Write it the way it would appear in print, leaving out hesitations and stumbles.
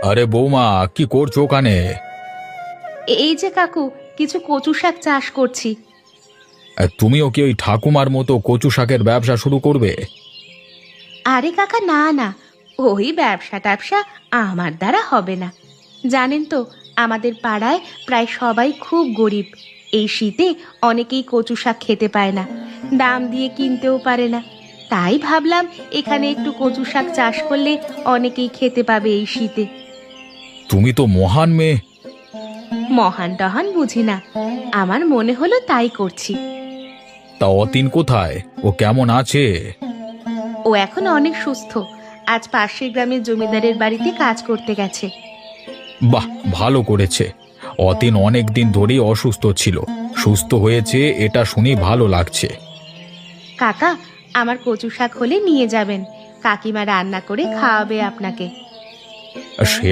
আরে বৌমা, কি করছো ওখানে? এই যে কাকু, কিছু কচু শাক চাষ করছি। তুমিও কি ওই ঠাকুমার মতো কচু শাকের ব্যবসা শুরু করবে? আরে কাকা, না না, ওই ব্যবসা ট্যাবসা আমার দ্বারা হবে না। জানেন তো, আমাদের পাড়ায় প্রায় সবাই খুব গরিব। এই শীতে অনেকেই কচু শাক খেতে পায় না, দাম দিয়ে কিনতেও পারে না। তাই ভাবলাম এখানে একটু কচু শাক চাষ করলে অনেকেই খেতে পাবে এই শীতে। তুমি তো মহান মেয়ে। মহান টহান বুঝি না, আমার মনে হলো তাই করছি। তা অতীন কোথায়? ও কেমন আছে? ও এখন অনেক সুস্থ, আজ পাশের গ্রামের জমিদারের বাড়িতে কাজ করতে গেছে। বাহ, ভালো করেছে। অতীন অনেক দিন ধরেই অসুস্থ ছিল, সুস্থ হয়েছে, এটা শুনে ভালো লাগছে। কাকা, আমার কচু শাক হলে নিয়ে যাবেন, কাকিমা রান্না করে খাওয়াবে আপনাকে। সে